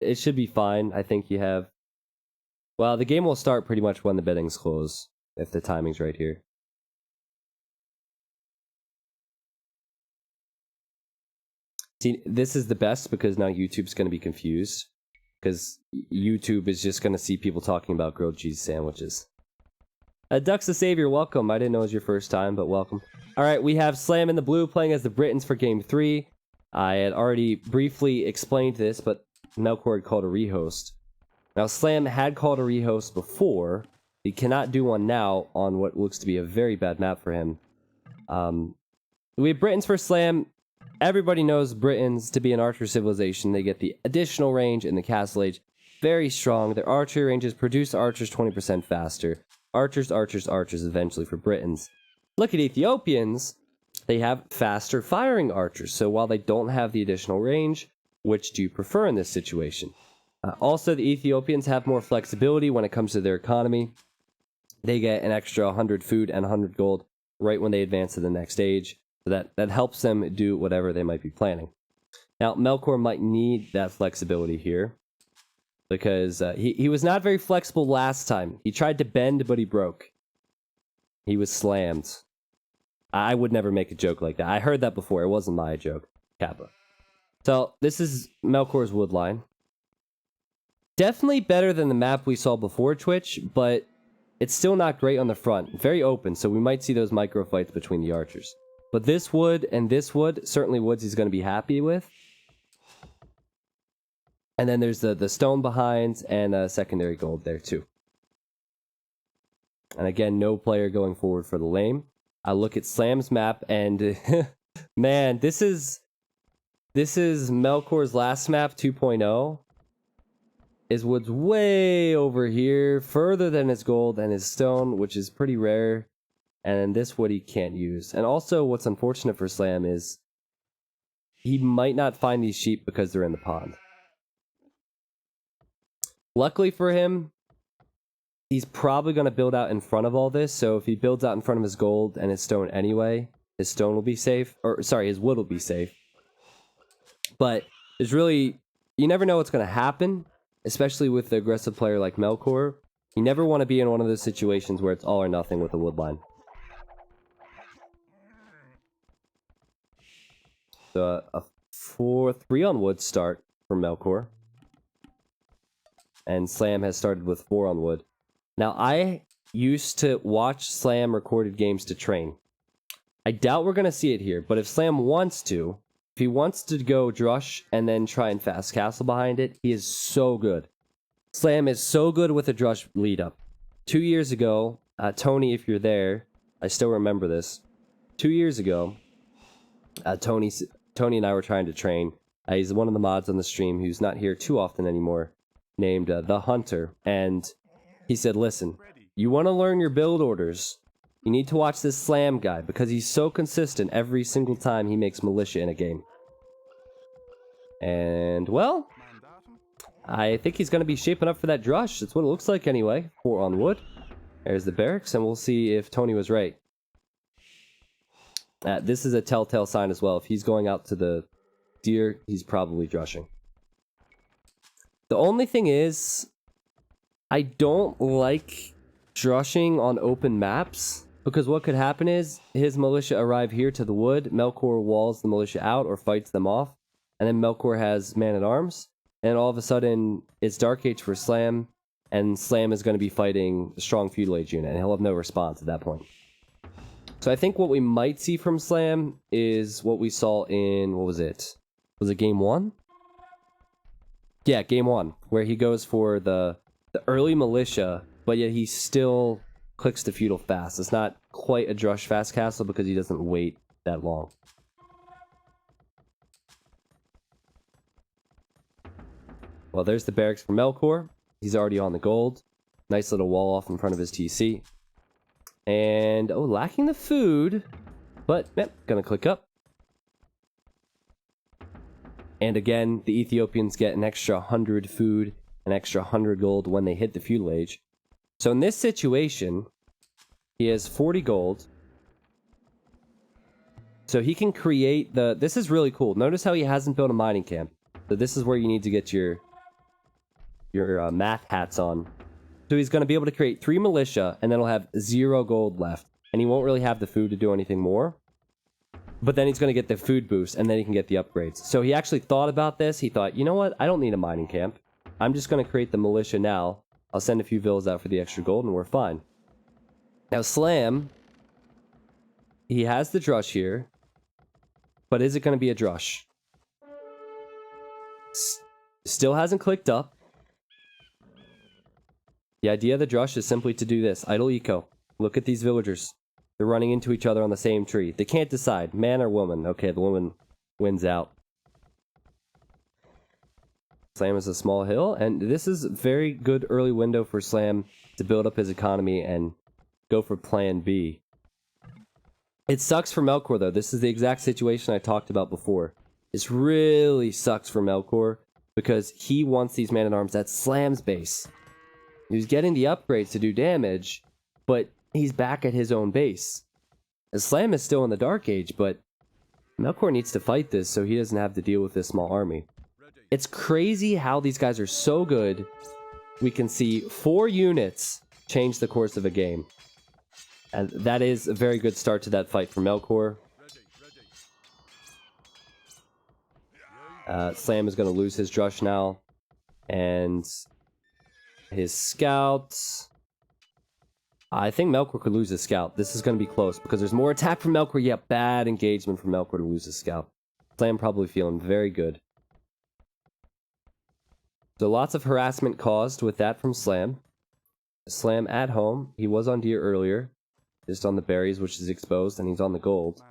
it should be fine. I think you have... Well, the game will start pretty much when the biddings close, if the timing's right here. See, this is the best because now YouTube's going to be confused. Because YouTube is just going to see people talking about grilled cheese sandwiches. Ducks the Savior, welcome. I didn't know it was your first time, but welcome. Alright, we have Slam in the blue playing as the Britons for Game 3. I had already briefly explained this, but Melkor had called a rehost. Now, Slam had called a rehost before. He cannot do one now on what looks to be a very bad map for him. We have Britons for Slam. Everybody knows Britons to be an archer civilization. They get the additional range in the Castle Age. Very strong. Their archery ranges produce archers 20% faster. Archers, archers, archers eventually for Britons. Look at Ethiopians. They have faster firing archers. So while they don't have the additional range, which do you prefer in this situation? Also, the Ethiopians have more flexibility when it comes to their economy. They get an extra 100 food and 100 gold right when they advance to the next stage. So that helps them do whatever they might be planning. Now, Melkor might need that flexibility here. Because he was not very flexible last time. He tried to bend, but he broke. He was slammed. I would never make a joke like that. I heard that before. It wasn't my joke. Kappa. So, this is Melkor's wood line. Definitely better than the map we saw before Twitch, but it's still not great on the front. Very open, so we might see those micro fights between the archers. But this wood and this wood, certainly woods he's going to be happy with. And then there's the stone behind and secondary gold there too. And again, no player going forward for the lane. I look at Slam's map and man, this is Melkor's last map 2.0. His wood's way over here, further than his gold and his stone, which is pretty rare. And this wood he can't use. And also what's unfortunate for Slam is he might not find these sheep because they're in the pond. Luckily for him, he's probably going to build out in front of all this. So if he builds out in front of his gold and his stone anyway, his stone will be safe. Or, sorry, his wood will be safe. But there's really... You never know what's going to happen, especially with the aggressive player like Melkor. You never want to be in one of those situations where it's all or nothing with a wood line. So a 4-3 on wood start for Melkor. And Slam has started with 4 on wood. Now, I used to watch Slam recorded games to train. I doubt we're going to see it here, but if Slam wants to, if he wants to go Drush and then try and fast castle behind it, he is so good. Slam is so good with a Drush lead up. 2 years ago, Tony, if you're there, I still remember this. 2 years ago, Tony and I were trying to train. He's one of the mods on the stream who's not here too often anymore, named The Hunter, and he said, listen, you want to learn your build orders, you need to watch this Slam guy, because he's so consistent every single time he makes militia in a game. And, well, I think he's going to be shaping up for that Drush. That's what it looks like anyway. 4 on wood. There's the barracks, and we'll see if Tony was right. This is a telltale sign as well. If he's going out to the deer, he's probably drushing. The only thing is, I don't like drushing on open maps, because what could happen is his militia arrive here to the wood, Melkor walls the militia out or fights them off, and then Melkor has man-at-arms, and all of a sudden it's Dark Age for Slam, and Slam is going to be fighting a strong Feudal Age unit, and he'll have no response at that point. So I think what we might see from Slam is what we saw in, what was it? Was it game 1? Yeah, game 1, where he goes for the early militia, but yet he still clicks the feudal fast. It's not quite a Drush fast castle because he doesn't wait that long. Well, there's the barracks for Melkor. He's already on the gold. Nice little wall off in front of his TC. And, oh, lacking the food, but, yep, gonna click up. And again, the Ethiopians get an extra 100 food, an extra 100 gold when they hit the feudal age. So in this situation, he has 40 gold. So he can create the... This is really cool. Notice how he hasn't built a mining camp. So this is where you need to get your your math hats on. So he's going to be able to create 3 militia, and then he'll have 0 gold left. And he won't really have the food to do anything more. But then he's going to get the food boost, and then he can get the upgrades. So he actually thought about this. He thought, you know what? I don't need a mining camp. I'm just going to create the militia now. I'll send a few villas out for the extra gold, and we're fine. Now, Slam, he has the drush here. But is it going to be a drush? Still hasn't clicked up. The idea of the drush is simply to do this. Idle eco. Look at these villagers. They're running into each other on the same tree. They can't decide, man or woman. Okay, the woman wins out. Slam is a small hill, and this is a very good early window for Slam to build up his economy and go for plan B. It sucks for Melkor, though. This is the exact situation I talked about before. This really sucks for Melkor because he wants these man-at-arms at Slam's base. He's getting the upgrades to do damage, but he's back at his own base. Slam is still in the Dark Age, but Melkor needs to fight this so he doesn't have to deal with this small army. It's crazy how these guys are so good. We can see 4 units change the course of a game. And that is a very good start to that fight for Melkor. Slam is going to lose his drush now. And his scouts. I think Melkor could lose his scout. This is going to be close because there's more attack from Melkor. Yeah, bad engagement from Melkor to lose his scout. Slam probably feeling very good. So lots of harassment caused with that from Slam. Slam at home. He was on deer earlier. Just on the berries, which is exposed, and he's on the gold.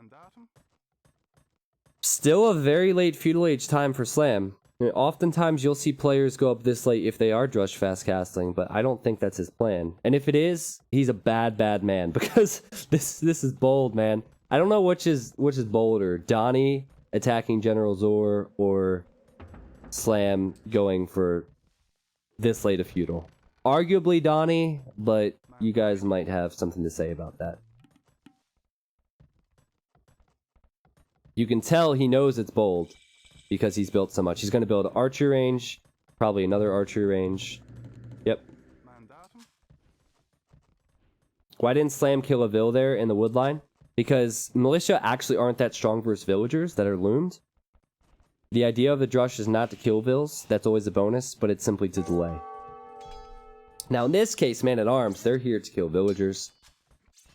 Still a very late feudal age time for Slam. Oftentimes you'll see players go up this late if they are drush fast casting, but I don't think that's his plan. And if it is, he's a bad man because this is bold, man. I don't know which is bolder, Donnie attacking General Zor or Slam going for this late a feudal. Arguably Donnie, but you guys might have something to say about that. You can tell he knows it's bold because he's built so much. He's going to build archery range, probably another archery range. Yep. Why didn't Slam kill a vill there in the wood line? Because militia actually aren't that strong versus villagers that are loomed. The idea of the drush is not to kill vills. That's always a bonus, but it's simply to delay. Now, in this case, man-at-arms, they're here to kill villagers.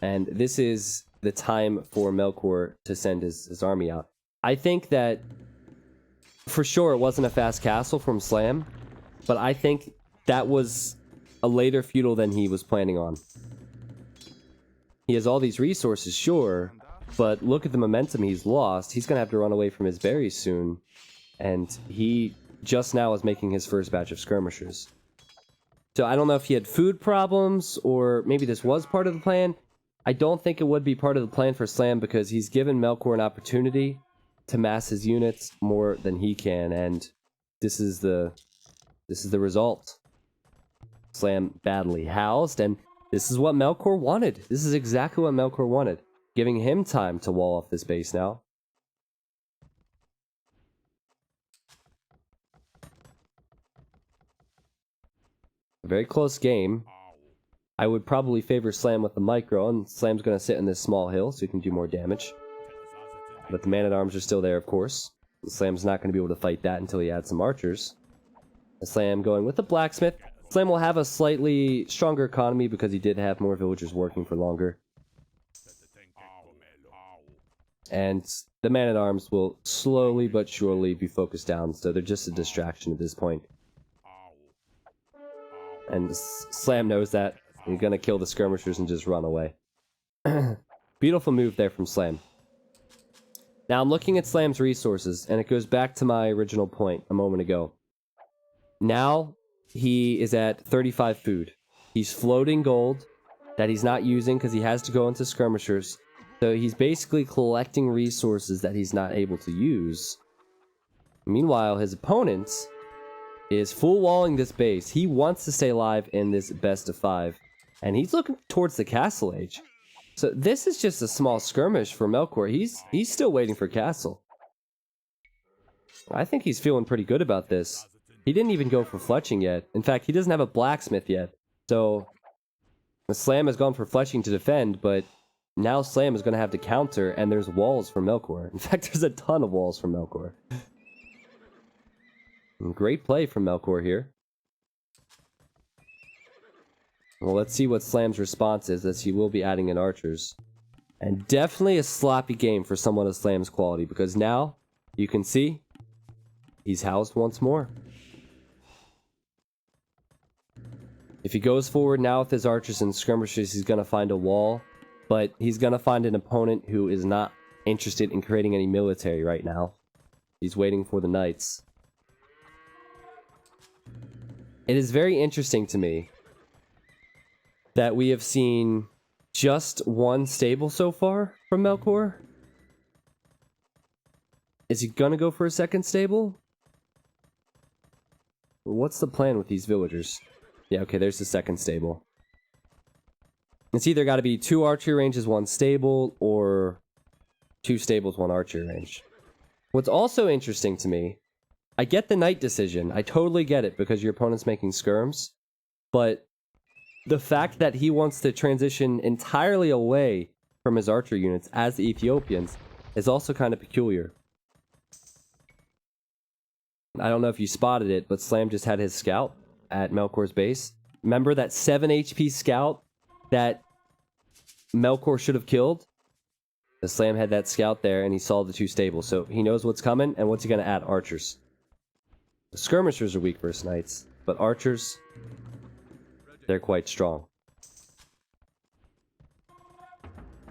And this is the time for Melkor to send his army out. I think that, for sure, it wasn't a fast castle from Slam, but I think that was a later feudal than he was planning on. He has all these resources, sure, but look at the momentum he's lost. He's going to have to run away from his berries soon, and he just now is making his first batch of skirmishers. So I don't know if he had food problems, or maybe this was part of the plan. I don't think it would be part of the plan for Slam because he's given Melkor an opportunity to mass his units more than he can, and this is the result. Slam badly housed, and this is what Melkor wanted. This is exactly what Melkor wanted, giving him time to wall off this base now. A very close game. I would probably favor Slam with the micro, and Slam's going to sit in this small hill so he can do more damage. But the man-at-arms are still there, of course. Slam's not going to be able to fight that until he adds some archers. Slam going with the blacksmith. Slam will have a slightly stronger economy because he did have more villagers working for longer. And the man-at-arms will slowly but surely be focused down, so they're just a distraction at this point. And Slam knows that. He's going to kill the skirmishers and just run away. Beautiful move there from Slam. Now I'm looking at Slam's resources, and it goes back to my original point a moment ago. Now he is at 35 food. He's floating gold that he's not using because he has to go into skirmishers. So he's basically collecting resources that he's not able to use. Meanwhile, his opponent is full walling this base. He wants to stay alive in this best of 5. And he's looking towards the castle age. So this is just a small skirmish for Melkor. He's still waiting for castle. I think he's feeling pretty good about this. He didn't even go for fletching yet. In fact, he doesn't have a blacksmith yet. So the Slam has gone for fletching to defend, but now Slam is going to have to counter, and there's walls for Melkor. In fact, there's a ton of walls for Melkor. Great play from Melkor here. Well, let's see what Slam's response is, as he will be adding in archers. And definitely a sloppy game for someone of Slam's quality, because now you can see he's housed once more. If he goes forward now with his archers and skirmishers, he's going to find a wall, but he's going to find an opponent who is not interested in creating any military right now. He's waiting for the knights. It is very interesting to me that we have seen just one stable so far from Melkor. Is he gonna go for a second stable? What's the plan with these villagers? Yeah, okay, there's the second stable. It's either got to be 2 archery ranges, 1 stable, or 2 stables, 1 archery range. What's also interesting to me, I get the knight decision. I totally get it because your opponent's making skirms, but the fact that he wants to transition entirely away from his archer units as the Ethiopians is also kind of peculiar. I don't know if you spotted it, but Slam just had his scout at Melkor's base. Remember that 7 HP scout that Melkor should have killed? The Slam had that scout there, and he saw the 2 stables, so he knows what's coming, and what's he going to add? Archers. The skirmishers are weak versus knights, but archers, they're quite strong.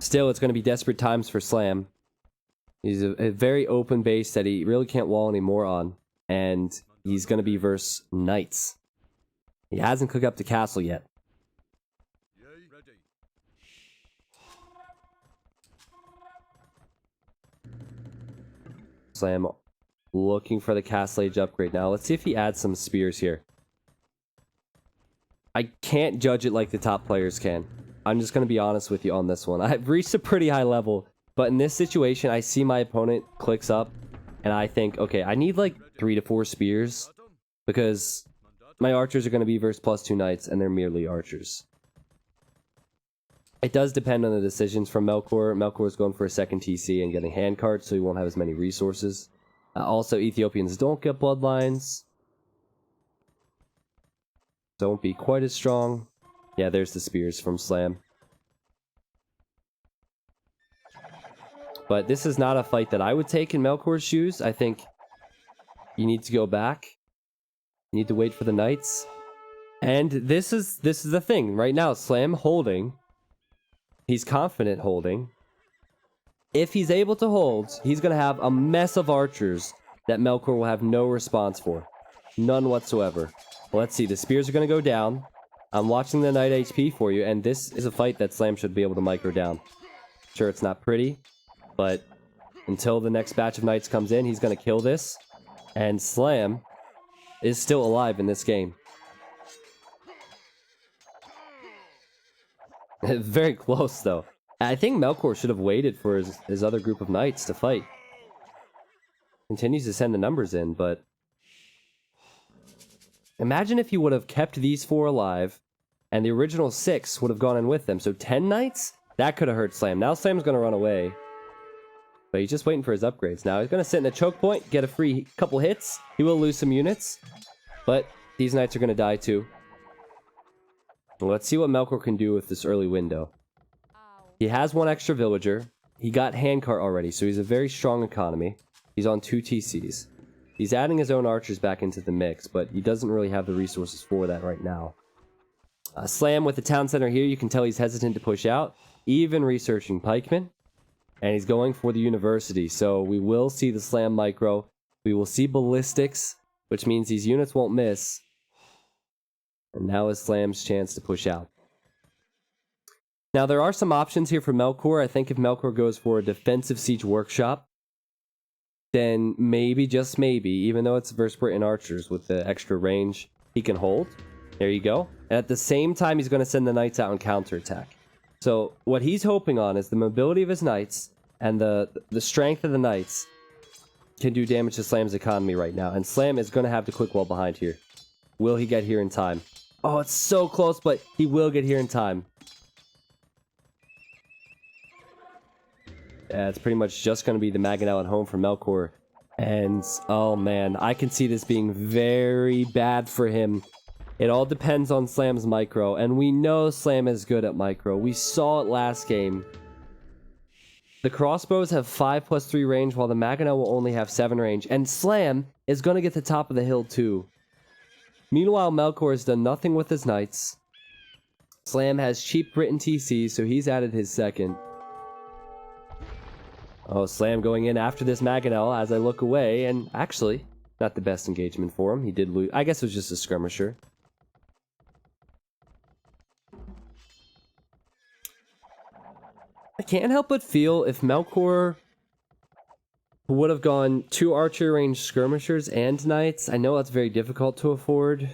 Still, it's going to be desperate times for Slam. He's a very open base that he really can't wall anymore on, and he's going to be versus knights. He hasn't cooked up the castle yet. Slam looking for the castle age upgrade now. Let's see if he adds some spears here. I can't judge it like the top players can. I'm just going to be honest with you on this one. I've reached a pretty high level, but in this situation, I see my opponent clicks up, and I think, okay, I need like 3 to 4 spears, because my archers are going to be versus +2 knights, and they're merely archers. It does depend on the decisions from Melkor. Melkor is going for a second TC and getting hand cards, so he won't have as many resources. Also, Ethiopians don't get bloodlines. Don't be quite as strong. Yeah, there's the spears from Slam. But this is not a fight that I would take in Melkor's shoes. I think you need to go back. You need to wait for the knights. And this is the thing. Right now, Slam holding. He's confident holding. If he's able to hold, he's going to have a mess of archers that Melkor will have no response for. None whatsoever. Well, let's see. The spears are going to go down. I'm watching the knight HP for you, and this is a fight that Slam should be able to micro down. Sure, it's not pretty, but until the next batch of knights comes in, he's going to kill this. And Slam is still alive in this game. Very close, though. I think Melkor should have waited for his other group of knights to fight. Continues to send the numbers in, but imagine if he would have kept these 4 alive, and the original 6 would have gone in with them. So 10 knights? That could have hurt Slam. Now Slam's going to run away. But he's just waiting for his upgrades. Now he's going to sit in the choke point, get a free couple hits. He will lose some units, but these knights are going to die too. Let's see what Melkor can do with this early window. He has 1 extra villager. He got handcart already, so he's a very strong economy. He's on 2 TCs. He's adding his own archers back into the mix, but he doesn't really have the resources for that right now. Slam with the town center here, you can tell he's hesitant to push out, even researching pikemen. And he's going for the university, so we will see the Slam micro. We will see ballistics, which means these units won't miss. And now is Slam's chance to push out. Now, there are some options here for Melkor. I think if Melkor goes for a defensive siege workshop, then maybe, just maybe, even though it's versus Britain archers with the extra range, he can hold. There you go. And at the same time, he's going to send the knights out and counterattack. So what he's hoping on is the mobility of his knights and the strength of the knights can do damage to Slam's economy right now. And Slam is going to have to quick wall behind here. Will he get here in time? Oh, it's so close, but he will get here in time. Yeah, it's pretty much just going to be the Mangonel at home for Melkor. And, oh man, I can see this being very bad for him. It all depends on Slam's micro, and we know Slam is good at micro. We saw it last game. The crossbows have 5+3 range, while the Mangonel will only have 7 range. And Slam is going to get the top of the hill too. Meanwhile, Melkor has done nothing with his knights. Slam has cheap Britain TC, so he's added his second. Oh, Slam going in after this Mangonel as I look away, and actually, not the best engagement for him. He did lose. I guess it was just a skirmisher. I can't help but feel if Melkor would have gone 2 archer range skirmishers and knights. I know that's very difficult to afford.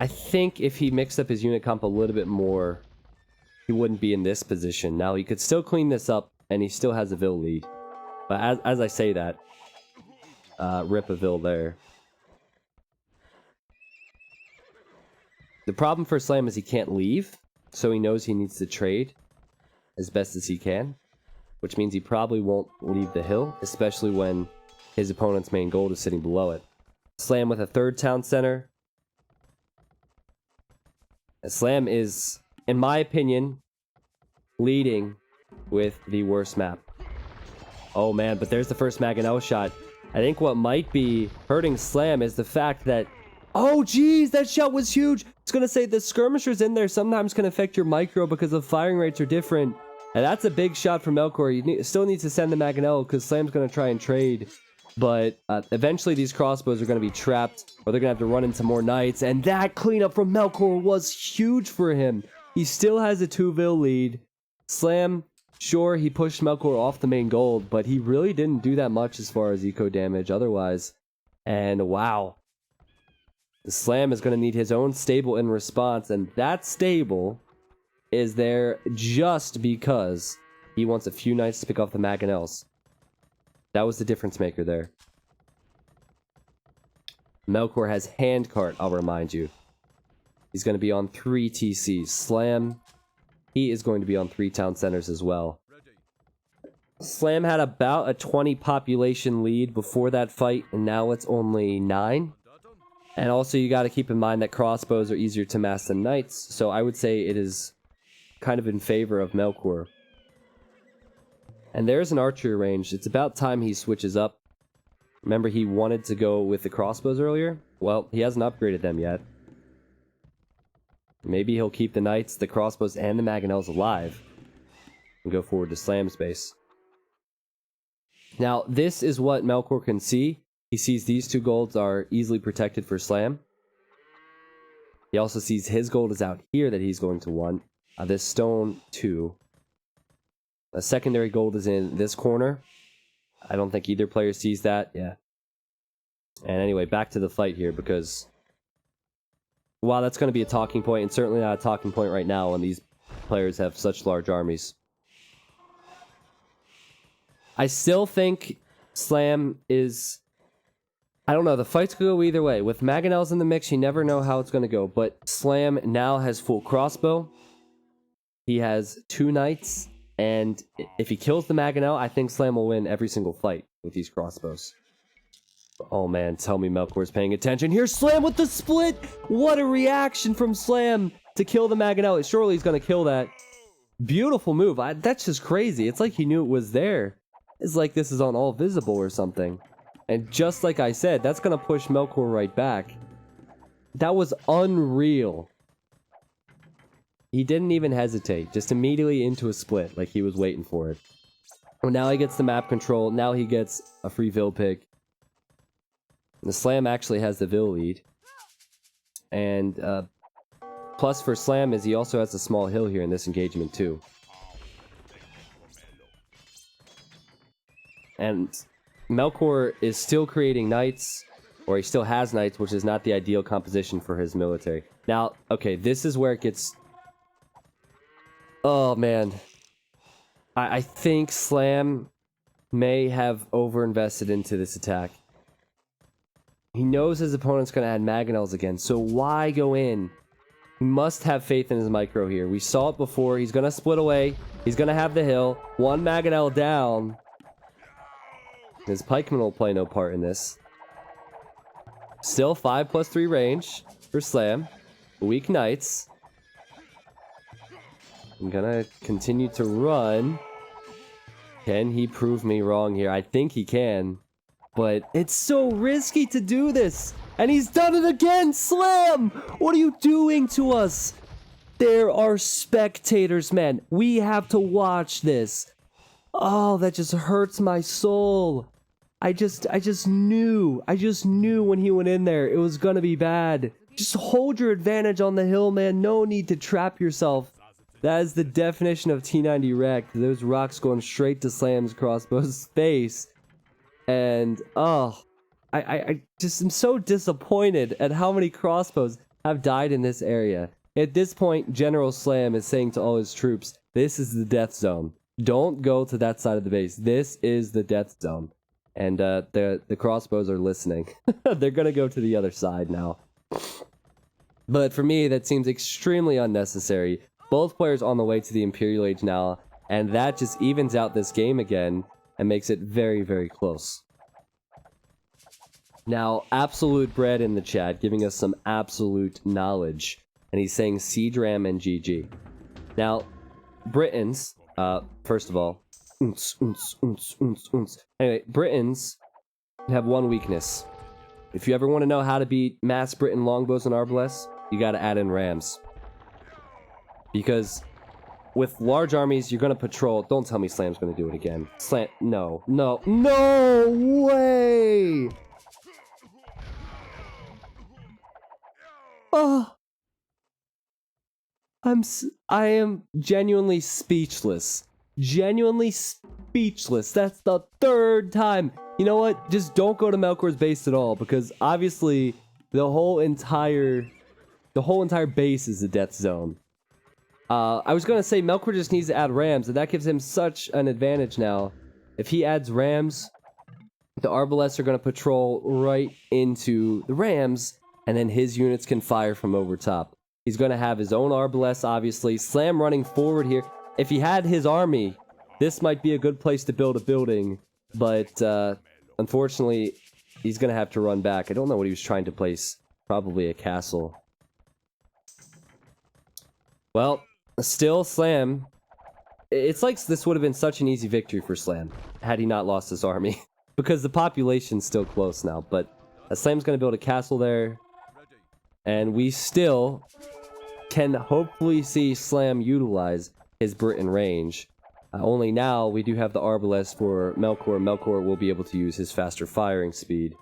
I think if he mixed up his unit comp a little bit more, he wouldn't be in this position. Now, he could still clean this up, and he still has a Vil lead. But as I say that, rip a Vil there. The problem for Slam is he can't leave, so he knows he needs to trade as best as he can, which means he probably won't leave the hill, especially when his opponent's main gold is sitting below it. Slam with a 3rd town center. Slam is, in my opinion, leading with the worst map. Oh man, but there's the first Mangonel shot. I think what might be hurting Slam is the fact that... Oh geez, that shot was huge! It's gonna say the skirmishers in there sometimes can affect your micro because the firing rates are different. And that's a big shot from Melkor. You still need to send the Mangonel because Slam's gonna try and trade. But eventually these crossbows are gonna be trapped, or they're gonna have to run into more knights. And that cleanup from Melkor was huge for him. He still has a 2 Vil lead. Slam, sure, he pushed Melkor off the main gold, but he really didn't do that much as far as eco damage otherwise. And wow. The Slam is going to need his own stable in response, and that stable is there just because he wants a few knights to pick off the Mangonels. That was the difference maker there. Melkor has handcart, I'll remind you. He's going to be on 3 TCs. Slam, he is going to be on 3 town centers as well. Slam had about a 20 population lead before that fight, and now it's only 9. And also you got to keep in mind that crossbows are easier to mass than knights, so I would say it is kind of in favor of Melkor. And there's an archery range. It's about time he switches up. Remember, he wanted to go with the crossbows earlier? Well, he hasn't upgraded them yet. Maybe he'll keep the knights, the crossbows, and the Mangonels alive and go forward to Slam's base. Now, this is what Melkor can see. He sees these 2 golds are easily protected for Slam. He also sees his gold is out here that he's going to want. This stone 2. A secondary gold is in this corner. I don't think either player sees that. Yeah. And anyway, back to the fight here, because while that's going to be a talking point, and certainly not a talking point right now when these players have such large armies. I still think Slam is... I don't know, the fights could go either way. With Mangonels in the mix, you never know how it's going to go. But Slam now has full crossbow. He has 2 knights. And if he kills the Mangonel, I think Slam will win every single fight with these crossbows. Oh man, tell me Melkor's paying attention. Here's Slam with the split! What a reaction from Slam to kill the Mangonel. Surely he's going to kill that. Beautiful move. That's just crazy. It's like he knew it was there. It's like this is on all visible or something. And just like I said, that's going to push Melkor right back. That was unreal. He didn't even hesitate. Just immediately into a split, like he was waiting for it. Well, now he gets the map control. Now he gets a free Vil pick. And the Slam actually has the Vil lead. And plus for Slam is he also has a small hill here in this engagement too. And Melkor is still creating knights, or he still has knights, which is not the ideal composition for his military. Now, okay, this is where it gets... Oh, man. I think Slam may have overinvested into this attack. He knows his opponent's going to add Mangonels again, so why go in? He must have faith in his micro here. We saw it before. He's going to split away. He's going to have the hill. One Mangonel down. His pikeman will play no part in this. Still 5+3 range for Slam. Weak Knights. I'm going to continue to run. Can he prove me wrong here? I think he can. But it's so risky to do this. And he's done it again! Slam! What are you doing to us? There are spectators, man. We have to watch this. Oh, that just hurts my soul. I just knew when he went in there it was gonna be bad. Just hold your advantage on the hill, man. No need to trap yourself. That is the definition of T90 wrecked. Those rocks going straight to Slam's crossbow's face. And, oh, I just am so disappointed at how many crossbows have died in this area. At this point, General Slam is saying to all his troops, this is the death zone. Don't go to that side of the base. This is the death zone. And the crossbows are listening. They're going to go to the other side now. But for me, that seems extremely unnecessary. Both players on the way to the Imperial Age now. And that just evens out this game again. And makes it very, very close. Now, Absolute Bread in the chat, giving us some absolute knowledge. And he's saying Siege Ram and GG. Now, Britons, first of all, Anyway, Britons have one weakness. If you ever want to know how to beat mass Briton longbows and arbalest, you gotta add in rams. Because with large armies, you're gonna patrol. Don't tell me Slam's gonna do it again. Slam, no way! Oh, I am genuinely speechless. Genuinely speechless. That's the third time. You know what? Just don't go to Melkor's base at all, because obviously the whole entire base is a death zone. I was gonna say Melkor just needs to add rams, and that gives him such an advantage now. If he adds rams, the arbalests are gonna patrol right into the rams, and then his units can fire from over top. He's gonna have his own arbalests, obviously. Slam running forward here. If he had his army, this might be a good place to build a building, but unfortunately, he's gonna have to run back. I don't know what he was trying to place. Probably a castle. Well, still Slam. It's like this would have been such an easy victory for Slam had he not lost his army. Because the population's still close now. But Slam's going to build a castle there. And we still can hopefully see Slam utilize his Britain range. Only now we do have the arbalest for Melkor. Melkor will be able to use his faster firing speed.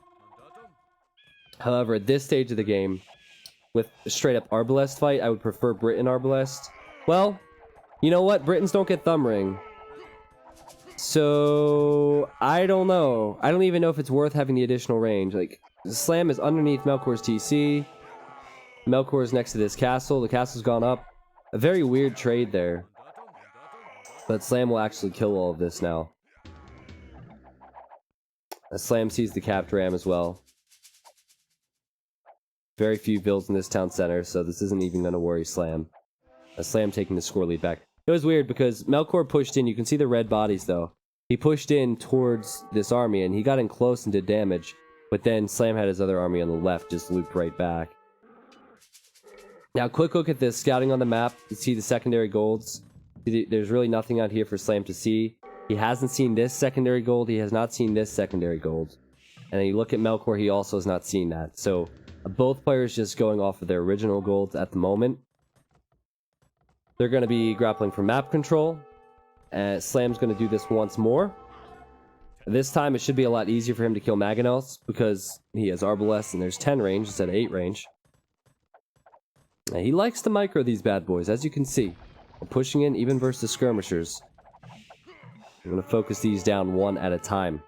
However, at this stage of the game, with a straight up arbalest fight, I would prefer Britain arbalest. Well, you know what? Britons don't get thumb ring. So, I don't know. I don't even know if it's worth having the additional range. Like, Slam is underneath Melkor's TC. Melkor is next to this castle. The castle's gone up. A very weird trade there. But Slam will actually kill all of this now. Slam sees the capped ram as well. Very few builds in this town center, so this isn't even going to worry Slam. Slam taking the score lead back. It was weird because Melkor pushed in. You can see the red bodies, though. He pushed in towards this army, and he got in close and did damage. But then Slam had his other army on the left, just looped right back. Now, quick look at this. Scouting on the map. You see the secondary golds. There's really nothing out here for Slam to see. He hasn't seen this secondary gold. He has not seen this secondary gold. And then you look at Melkor, he also has not seen that. So, both players just going off of their original golds at the moment. They're going to be grappling for map control. Slam's going to do this once more. This time it should be a lot easier for him to kill Mangonels because he has Arbalest and there's 10 range instead of 8 range. He likes to micro these bad boys, as you can see. We're pushing in even versus skirmishers. I'm going to focus these down one at a time.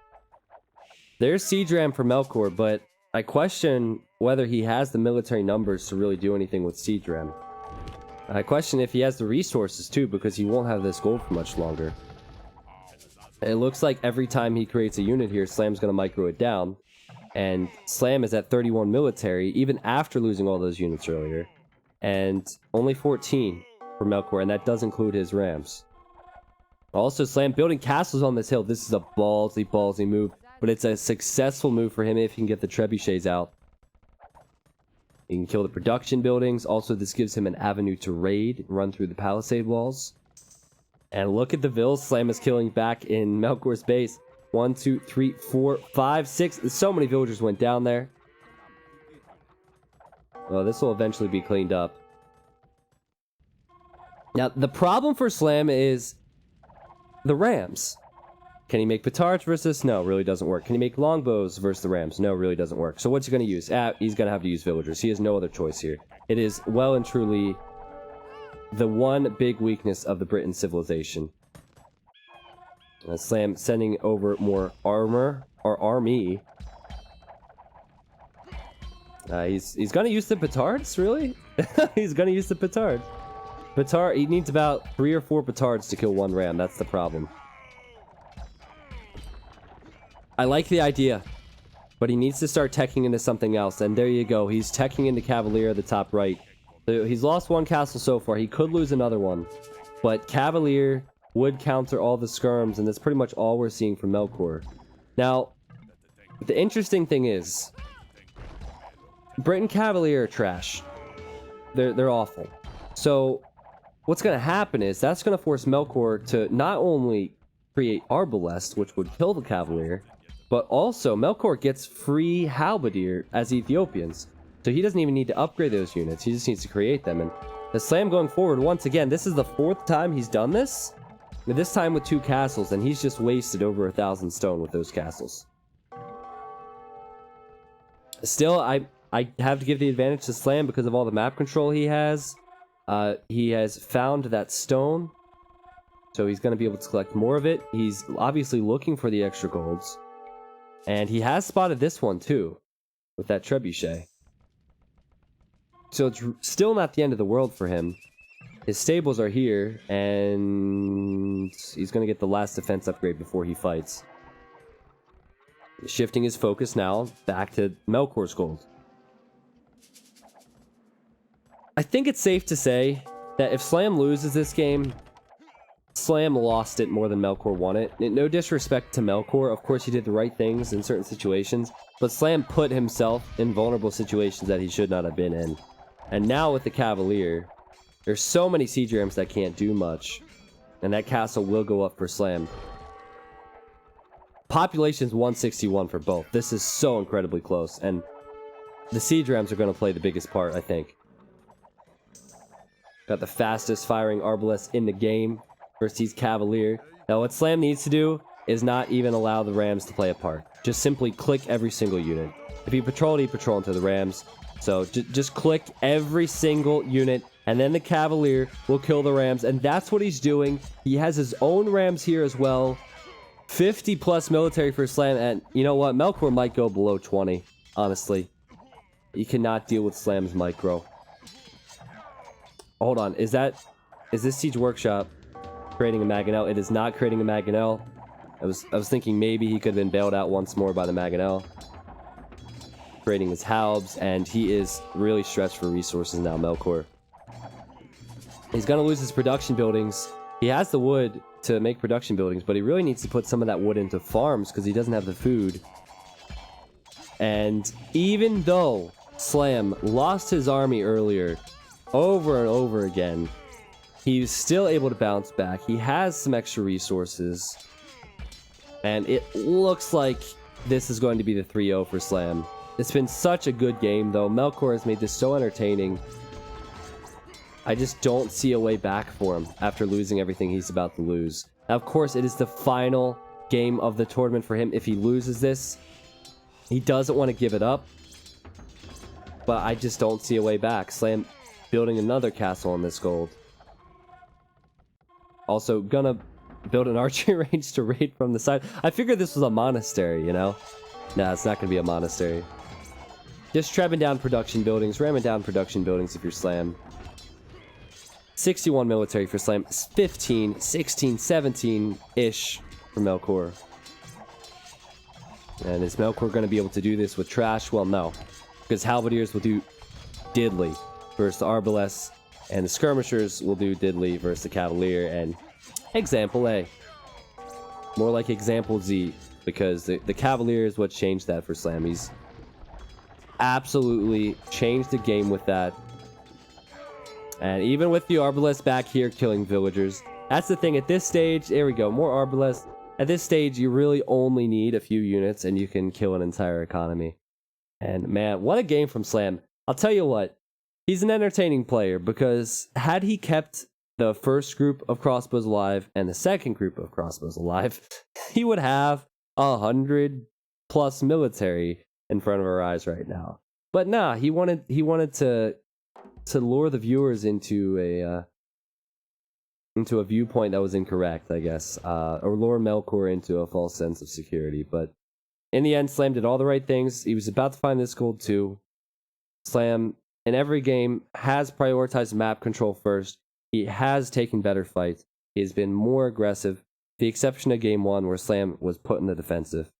There's Siege Ram for Melkor, but I question whether he has the military numbers to really do anything with Siege Ram. I question if he has the resources too, because he won't have this gold for much longer. It looks like every time he creates a unit here, Slam's going to micro it down. And Slam is at 31 military, even after losing all those units earlier. And only 14 for Melkor, and that does include his Rams. Also, Slam building castles on this hill. This is a ballsy move, but it's a successful move for him if he can get the trebuchets out. He can kill the production buildings. Also, this gives him an avenue to raid, run through the palisade walls. And look at the vills Slam is killing back in Melkor's base. 1, 2, 3, 4, 5, 6. So many villagers went down there. Well, this will eventually be cleaned up. Now, the problem for Slam is the Rams. Can he make petards versus this? No, really doesn't work. Can he make longbows versus the Rams? No, really doesn't work. So what's he going to use? He's going to have to use villagers. He has no other choice here. It is well and truly the one big weakness of the Britain civilization. Slam sending over more armor, or army. He's gonna use the petards, really? He's gonna use the petard. He needs about 3 or 4 petards to kill one ram. That's the problem. I like the idea, but he needs to start teching into something else. And there you go. He's teching into Cavalier at the top right. So he's lost one castle so far. He could lose another one, but Cavalier would counter all the skirms, and that's pretty much all we're seeing from Melkor. Now, the interesting thing is, Britain Cavalier are trash. They're awful. So, what's going to happen is, that's going to force Melkor to not only create Arbalest, which would kill the Cavalier, but also Melkor gets free Halberdier as Ethiopians. So he doesn't even need to upgrade those units, he just needs to create them. And the Slam going forward, once again, this is the 4th time he's done this. This time with 2 castles, and he's just wasted over 1,000 stone with those castles. Still, I have to give the advantage to Slam because of all the map control he has. He has found that stone, so he's going to be able to collect more of it. He's obviously looking for the extra golds. And he has spotted this one too, with that trebuchet. So it's still not the end of the world for him. His stables are here, and he's going to get the last defense upgrade before he fights. Shifting his focus now back to Melkor's gold. I think it's safe to say that if Slam loses this game, Slam lost it more than Melkor won it. No disrespect to Melkor, of course he did the right things in certain situations, but Slam put himself in vulnerable situations that he should not have been in. And now with the Cavalier, there's so many siege rams that can't do much, and that castle will go up for Slam. Population's 161 for both. This is so incredibly close, and the siege rams are going to play the biggest part, I think. Got the fastest firing Arbalest in the game versus these Cavalier. Now what Slam needs to do is not even allow the Rams to play a part. Just simply click every single unit. If you patrol into the Rams. So just click every single unit, and then the Cavalier will kill the Rams, and that's what he's doing. He has his own Rams here as well. 50 plus military for Slam, and you know what? Melkor might go below 20, honestly. You cannot deal with Slam's micro. Hold on, is this Siege Workshop creating a Mangonel? It is not creating a Mangonel. I was thinking maybe he could have been bailed out once more by the Mangonel. Creating his halbs, and he is really stretched for resources now, Melkor. He's gonna lose his production buildings. He has the wood to make production buildings, but he really needs to put some of that wood into farms because he doesn't have the food. And even though Slam lost his army earlier, over and over again, he's still able to bounce back. He has some extra resources, and it looks like this is going to be the 3-0 for Slam. It's been such a good game, though. Melkor has made this so entertaining. I just don't see a way back for him after losing everything he's about to lose. Now, of course, it is the final game of the tournament for him. If he loses this, he doesn't want to give it up. But I just don't see a way back. Slam building another castle on this gold. Also, gonna build an archery range to raid from the side. I figured this was a monastery, you know? Nah, it's not gonna be a monastery. Just trapping down production buildings, ramming down production buildings if you're Slam. 61 military for Slam, 15, 16, 17-ish for Melkor. And is Melkor going to be able to do this with trash? Well, no. Because Halberdiers will do diddly versus the Arbalest, and the Skirmishers will do diddly versus the Cavalier, and example A. More like example Z, because the Cavalier is what changed that for Slam. He's absolutely changed the game with that. And even with the Arbalest back here killing villagers, that's the thing. At this stage, there we go, more Arbalest. At this stage, you really only need a few units and you can kill an entire economy. And man, what a game from Slam. I'll tell you what, he's an entertaining player, because had he kept the first group of crossbows alive and the second group of crossbows alive, he would have 100+ military in front of our eyes right now. But nah, he wanted to lure the viewers into a viewpoint that was incorrect, I guess, or lure Melkor into a false sense of security. But in the end, Slam did all the right things. He was about to find this gold too. Slam, in every game, has prioritized map control first. He has taken better fights. He has been more aggressive, the exception of game 1 where Slam was put in the defensive.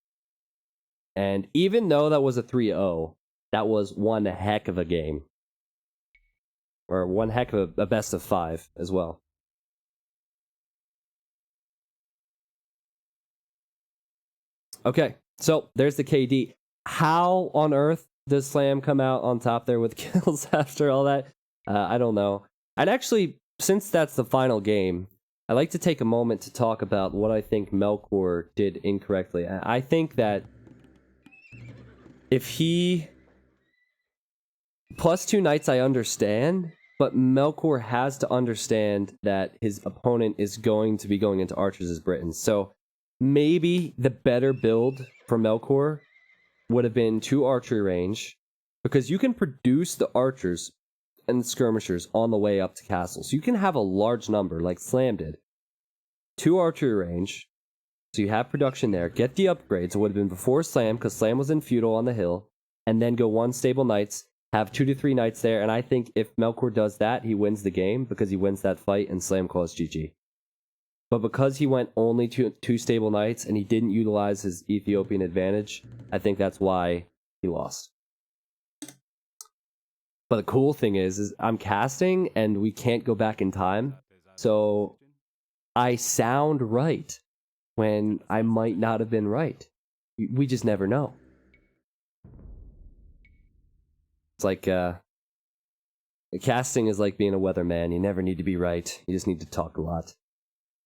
And even though that was a 3-0, that was one heck of a game. Or one heck of a best of 5 as well. Okay, so there's the KD. How on earth does Slam come out on top there with kills after all that? I don't know. I'd actually, since that's the final game, I'd like to take a moment to talk about what I think Melkor did incorrectly. I think that if he... +2 knights I understand, but Melkor has to understand that his opponent is going to be going into archers as Britons. So maybe the better build for Melkor would have been 2 archery range, because you can produce the archers and skirmishers on the way up to castle. So you can have a large number like Slam did. 2 archery range, so you have production there. Get the upgrades. It would have been before Slam, because Slam was in feudal on the hill, and then go 1 stable knights, have 2 to 3 knights there, and I think if Melkor does that, he wins the game, because he wins that fight and Slam calls GG. But because he went only 2 stable knights and he didn't utilize his Ethiopian advantage, I think that's why he lost. But the cool thing is I'm casting and we can't go back in time, so I sound right when I might not have been right. We just never know. It's like casting is like being a weatherman. You never need to be right. You just need to talk a lot.